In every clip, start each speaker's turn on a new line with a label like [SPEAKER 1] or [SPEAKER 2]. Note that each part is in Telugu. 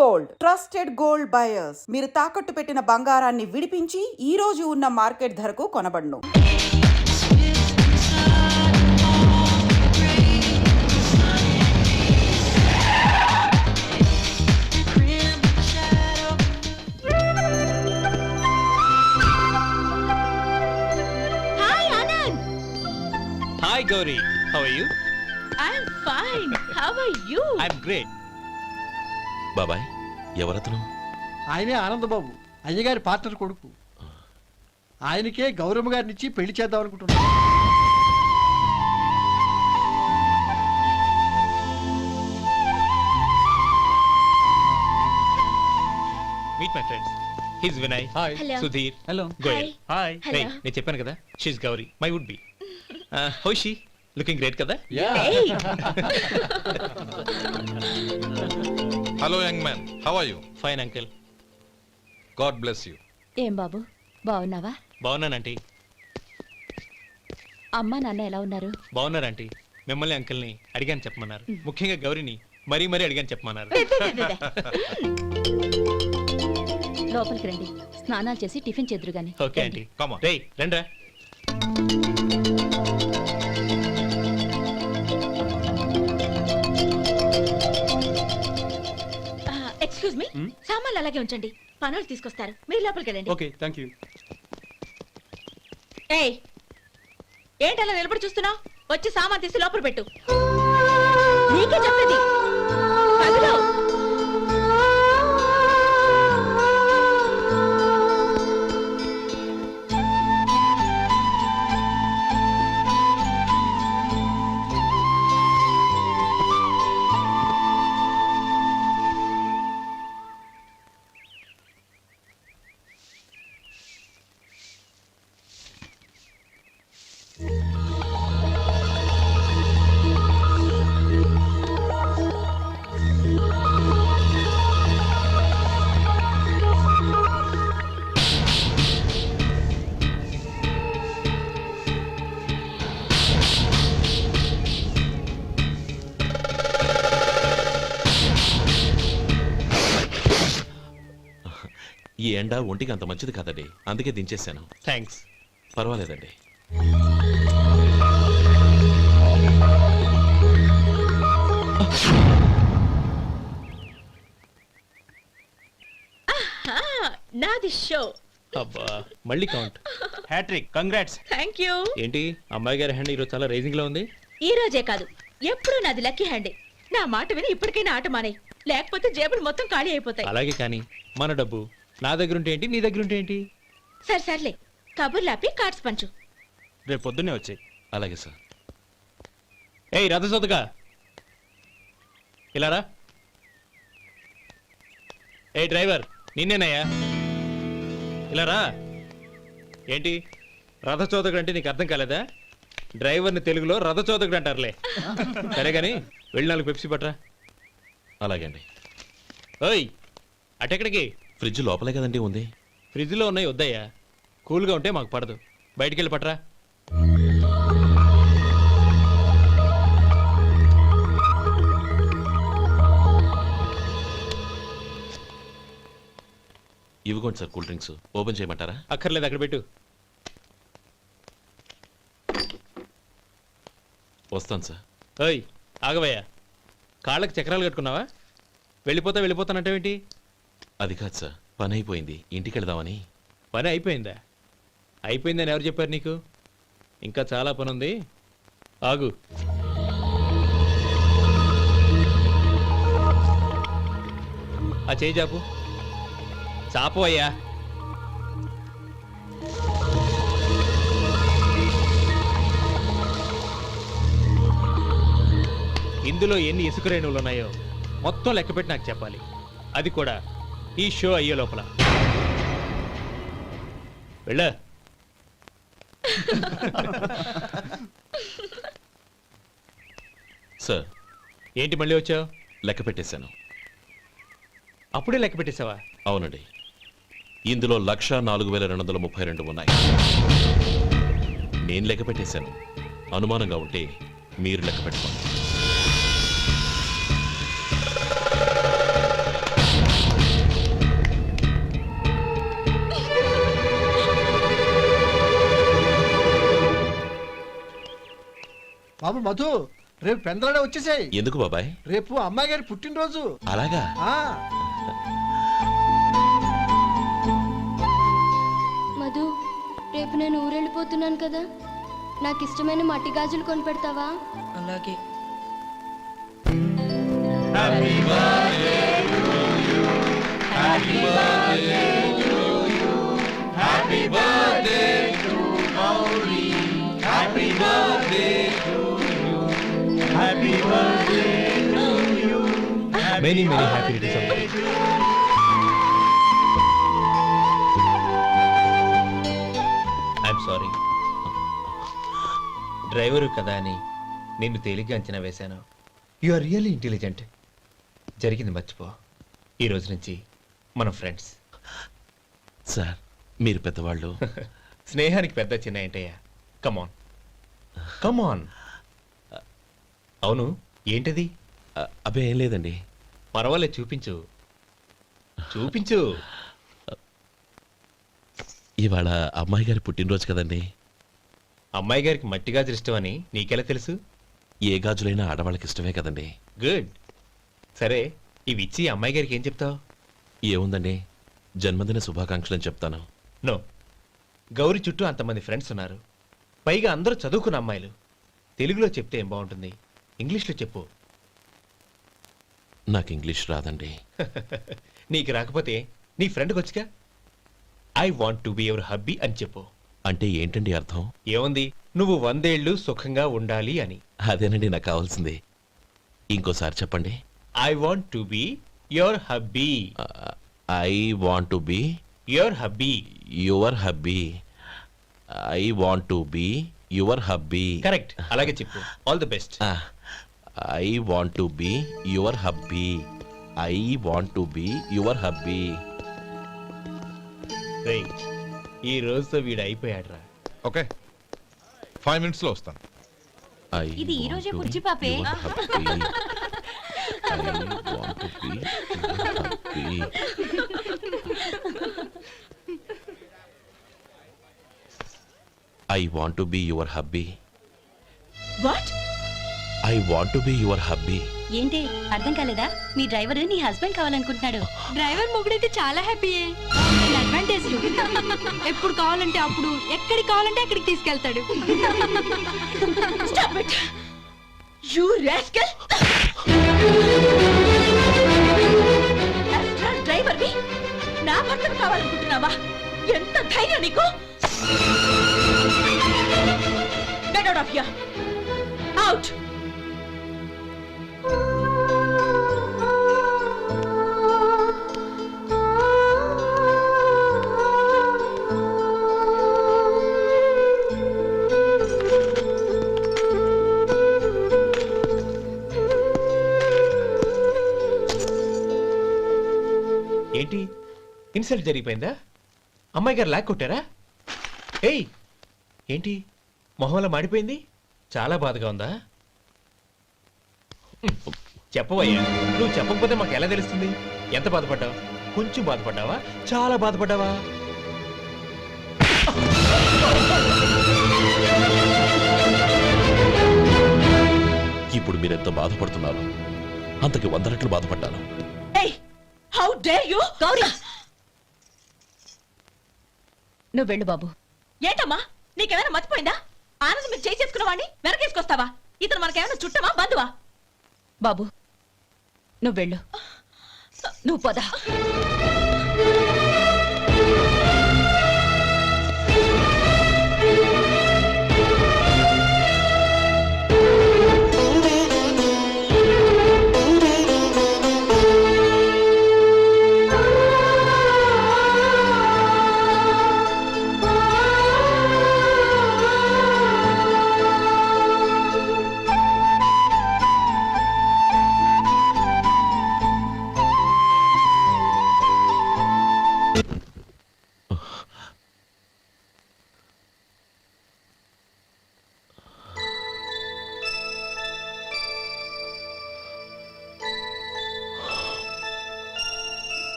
[SPEAKER 1] గోల్డ్ ట్రస్టెడ్ గోల్డ్ బయర్స్ మీరు తాకట్టు పెట్టిన బంగారాన్ని విడిపించి ఈ రోజు ఉన్న మార్కెట్ ధరకు కొనబడును.
[SPEAKER 2] Hi Gauri, how are you?
[SPEAKER 3] I'm fine. How are you?
[SPEAKER 2] I'm great.
[SPEAKER 4] బాబాయ్ ఎవరతను?
[SPEAKER 5] ఆయనే ఆనందబాబు, అయ్యగారి పార్ట్నర్ కొడుకు. ఆయనకే గౌరమ్మ గారినిచ్చి పెళ్లి చేద్దాం అనుకుంటున్నా.
[SPEAKER 2] Meet my friends. He's Vinay. Hi.
[SPEAKER 3] Hello.
[SPEAKER 2] Sudhir.
[SPEAKER 6] Hello.
[SPEAKER 2] Goyal.
[SPEAKER 3] Hi.
[SPEAKER 2] Hey,
[SPEAKER 3] Hello.
[SPEAKER 2] నేను చెప్పాను కదా, she's Gauri, my would be. How is she? Looking great కదా?
[SPEAKER 3] Hey.
[SPEAKER 7] Hello young man, how are you?
[SPEAKER 2] Fine uncle.
[SPEAKER 7] God bless you.
[SPEAKER 3] ఏం బాబు బాగున్నావా?
[SPEAKER 2] బాగున్నానంటీ.
[SPEAKER 3] అమ్మా నాన్న ఎలా ఉన్నారు?
[SPEAKER 2] బాగున్నారు ఆంటీ. మిమ్మల్ని అంకుల్ని అడిగాను చెప్పమన్నారు. ముఖ్యంగా గౌరిని మరీ మరీ అడిగాను చెప్పమన్నారు.
[SPEAKER 3] లోపలికి రండి, స్నానాలు చేసి టిఫిన్ చేద్దురు గాని.
[SPEAKER 2] Okay aunty.
[SPEAKER 7] Come on.
[SPEAKER 2] రేయ్ రండ్రా.
[SPEAKER 3] ఎక్స్క్యూజ్ మీ, సామాన్లు అలాగే ఉంచండి, పనులు తీసుకొస్తారు, మీరు లోపలికి వెళ్ళండి.
[SPEAKER 6] Okay, thank you.
[SPEAKER 3] ఏయ్, ఏంటి అలా నిలబడి చూస్తున్నావు? వచ్చి సామాన్ తీసి లోపల పెట్టు. నీకే చెప్పేది. కదులు.
[SPEAKER 4] ఈ ఎండ ఒంటికి అంత మంచిది కాదండి, అందుకే దించేశాను.
[SPEAKER 2] థ్యాంక్స్.
[SPEAKER 4] పర్వాలేదండి.
[SPEAKER 3] నాది షో.
[SPEAKER 2] అబ్బా మళ్ళీ count. Hat trick, congrats.
[SPEAKER 3] Thank you.
[SPEAKER 2] ఏంటి అమ్మాయి గారి హ్యాండ్ ఈరోజు చాలా రైజింగ్ లో ఉంది?
[SPEAKER 3] ఈ రోజే కాదు, ఎప్పుడు నాది లక్కీ హ్యాండే. నా మాట విని ఇప్పటికైనా ఆట మానే, లేకపోతే జేబులు మొత్తం ఖాళీ అయిపోతాయి.
[SPEAKER 2] అలాగే కానీ మన డబ్బు నా దగ్గర ఉంటే ఏంటి, నీ దగ్గర ఉంటే ఏంటి?
[SPEAKER 3] సరే సర్లే, కబుర్లు ఆపి కార్డ్స్ పంచు.
[SPEAKER 2] రేపు పొద్దున్నే వచ్చాయి.
[SPEAKER 4] అలాగే సార్.
[SPEAKER 2] ఏయ్ రథసోదగా ఇలారా. ఏ డ్రైవర్ నిన్నేనయ్యా, ఇలారా. ఏంటి రథచోదకుడు అంటే నీకు అర్థం కాలేదా? డ్రైవర్ని తెలుగులో రథచోదకుడు అంటారులే. సరే కానీ వెళ్ళి 4 పెప్సీ పట్రా.
[SPEAKER 4] అలాగే అండి.
[SPEAKER 2] ఓయ్ అటెక్కడికి?
[SPEAKER 4] ఫ్రిడ్జ్ లోపలే కదండి ఉంది.
[SPEAKER 2] ఫ్రిడ్జ్లో ఉన్నాయి వద్దయ్యా, కూల్గా ఉంటే మాకు పడదు. బయటికి వెళ్ళి పట్రా.
[SPEAKER 4] ఇవ్వకోండి సార్, కూల్ డ్రింక్స్ ఓపెన్ చేయమంటారా?
[SPEAKER 2] అక్కర్లేదు, అక్కడ పెట్టు.
[SPEAKER 4] వస్తాను సార్.
[SPEAKER 2] ఓయ్ ఆగవయ్యా, కాళ్ళకి చక్రాలు కట్టుకున్నావా? వెళ్ళిపోతానంటావేంటి?
[SPEAKER 4] అది కాదు సార్, పని అయిపోయింది, ఇంటికి వెళదామని.
[SPEAKER 2] పని అయిపోయిందా? అయిపోయిందని ఎవరు చెప్పారు నీకు? ఇంకా చాలా పని ఉంది, ఆగు. ఆ చేయి చాపు. చాపు అయ్యా. ఇందులో ఎన్ని ఇసుక రేణువులు ఉన్నాయో మొత్తం లెక్కపెట్టి నాకు చెప్పాలి, అది కూడా ఈ షో అయ్యే లోపల. వెళ్ళ.
[SPEAKER 4] సార్
[SPEAKER 2] ఏంటి మళ్ళీ వచ్చావు?
[SPEAKER 4] లెక్క పెట్టేశాను.
[SPEAKER 2] అప్పుడే లెక్క పెట్టేశావా?
[SPEAKER 4] అవునండి, ఇందులో 1,04,232 ఉన్నాయి. నేను లెక్క పెట్టేశాను. అనుమానంగా ఉంటే మీరు లెక్క పెట్టుకోండి.
[SPEAKER 5] బాబు మధు, రేపు పెందలాడే వచ్చేసాయి.
[SPEAKER 4] ఎందుకు బాబాయ్?
[SPEAKER 5] రేపు అమ్మాయి గారి పుట్టినరోజు.
[SPEAKER 4] అలాగా?
[SPEAKER 5] ఆ
[SPEAKER 6] మధు, రేపు నేను ఊరెళ్ళిపోతున్నాను కదా, నాకు ఇష్టమైన మట్టి గాజులు కొనిపెడతావా?
[SPEAKER 3] అలాగే.
[SPEAKER 2] Many many happy returns. I'm sorry. Driver కదా అని నిన్ను తేలిగ్గా అంచనా వేశాను. You are really intelligent. జరిగింది మర్చిపో. ఈ రోజు నుంచి మనం ఫ్రెండ్స్.
[SPEAKER 4] సార్, మీరు పెద్దవాళ్ళు.
[SPEAKER 2] స్నేహానికి పెద్ద చిన్న ఏంటయ్యా? కమాన్ కమాన్. అవును, ఏంటది?
[SPEAKER 4] అబ్బే ఏం లేదండి.
[SPEAKER 2] పర్వాలేదు, చూపించు చూపించు.
[SPEAKER 4] ఇవాళ అమ్మాయి గారి పుట్టినరోజు కదండి.
[SPEAKER 2] అమ్మాయి గారికి మట్టి గాజులు ఇష్టమని నీకెలా తెలుసు?
[SPEAKER 4] ఏ గాజులైనా ఆడవాళ్ళకి ఇష్టమే కదండి.
[SPEAKER 2] గుడ్. సరే, ఇవి ఇచ్చి అమ్మాయి గారికి ఏం చెప్తావు?
[SPEAKER 4] ఏముందండి, జన్మదిన శుభాకాంక్షలు అని చెప్తాను.
[SPEAKER 2] నో, గౌరీ చుట్టూ అంతమంది ఫ్రెండ్స్ ఉన్నారు, పైగా అందరూ చదువుకున్న అమ్మాయిలు. తెలుగులో చెప్తే ఏం బాగుంటుంది? ఇంగ్లీష్లో చెప్పు.
[SPEAKER 4] నాకు ఇంగ్లీష్ రాదండి.
[SPEAKER 2] నీకు రాకపోతే నీ ఫ్రెండ్కి వచ్చిగా I want to be your hubby అని చెప్పు.
[SPEAKER 4] అంటే ఏంటండి అర్థం?
[SPEAKER 2] ఏముంది, నువ్వు 100 ఏళ్ళు సుఖంగా ఉండాలి అని.
[SPEAKER 4] అదేనండి నాకు కావాల్సింది. ఇంకోసారి చెప్పండి.
[SPEAKER 2] I want to be your hubby.
[SPEAKER 4] I want to be
[SPEAKER 2] your hubby.
[SPEAKER 4] Your hubby. I want to be your hubby.
[SPEAKER 2] Correct, అలాగే చెప్పు. All the best.
[SPEAKER 4] I want to be your hubby. I want to be your hubby.
[SPEAKER 2] ఈ రోజుతో వీడు అయిపోయాడ్రా.
[SPEAKER 7] ఓకే, 5 minutes లో వస్తాను.
[SPEAKER 6] ఇది ఈ రోజే బుజ్జి పాపే.
[SPEAKER 4] I want to be your hubby.
[SPEAKER 3] What?
[SPEAKER 4] I want to be your hubby.
[SPEAKER 6] ఏంటి అర్థం కాలేదా? మీ డ్రైవర్ నీ హస్బెండ్ కావాలనుకుంటున్నాడు. డ్రైవర్ మొగుడైతే చాలా హ్యాపీయే. అడ్వాంటేజ్ ఎప్పుడు కావాలంటే అప్పుడు, ఎక్కడికి కావాలంటే అక్కడికి తీసుకెళ్తాడు.
[SPEAKER 3] Stop it! You rascal! Driver వి నా భర్తను కావాలనుకుంటున్నావా? ఎంత ధైర్యం నీకు? Get out of here! Out!
[SPEAKER 2] ఏంటి, ఇన్సల్ట్ జరిగిపోయిందా? అమ్మాయి గారు లాక్ కొట్టారా? ఏయ్, ఏంటి మొహంలో మాడిపోయింది? చాలా బాధగా ఉందా? చెప్పవయ్యా, నువ్వు చెప్పకపోతే మాకు ఎలా తెలుస్తుంది? ఎంత బాధపడ్డావు? కొంచెం బాధపడ్డావా? చాలా బాధపడ్డావా?
[SPEAKER 4] ఇప్పుడు మీరెంత బాధపడుతున్నారు, అంతకి 100 రెట్లు బాధపడ్డాను.
[SPEAKER 3] Hey! How dare you?
[SPEAKER 6] Gauri, నువ్వు వెళ్ళు బాబు.
[SPEAKER 3] ఏంటమ్మా, నీకేమైనా మర్చిపోయిందా? ఆనందం మీరు చేసుకున్న వాడిని వెనకేసుకొస్తావా? ఇతను మనకేమైనా చుట్టమా, బంధువా?
[SPEAKER 6] బాబు నువ్వు వెళ్ళు. నువ్వు పద.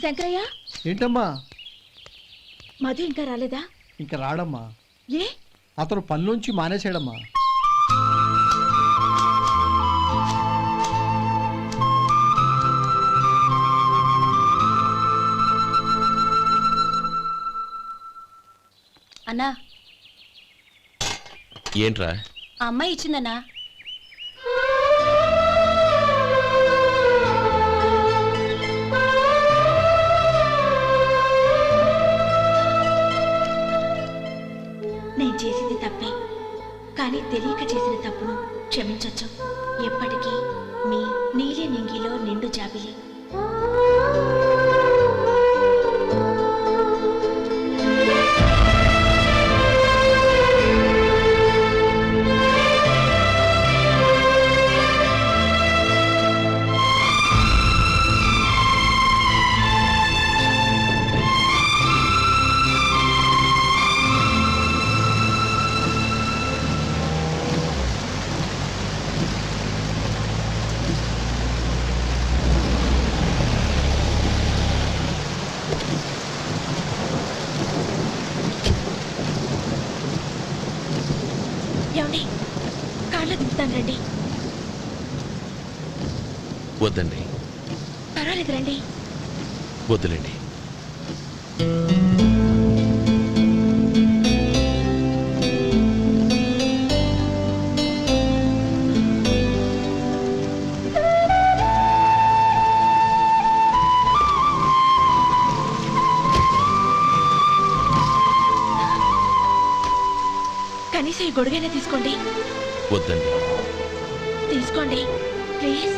[SPEAKER 6] శంకరయ్య,
[SPEAKER 5] ఏంటమ్మా?
[SPEAKER 3] మధు ఇంకా రాలేదా?
[SPEAKER 5] ఇంకా రాడమ్మా.
[SPEAKER 3] ఏ?
[SPEAKER 5] అతను పనిలోంచి మానేసాడమ్మా.
[SPEAKER 6] అన్నా,
[SPEAKER 4] ఏంట్రా?
[SPEAKER 6] ఆ అమ్మాయి ఇచ్చిందన్నా.
[SPEAKER 3] నేను చేసింది తప్పే, కానీ తెలియక చేసిన తప్పును క్షమించొచ్చు. ఎప్పటికీ మీ నీలి నింగిలో నిండు జాబిలి. ఏమండి, కాళ్ళ దింపుతాను రండి.
[SPEAKER 4] వద్దండి,
[SPEAKER 3] పర్వాలేదు రండి.
[SPEAKER 4] వద్దులేండి.
[SPEAKER 3] కనీసం ఈ గొడుగైనా తీసుకోండి.
[SPEAKER 4] వద్దండి.
[SPEAKER 3] తీసుకోండి ప్లీజ్.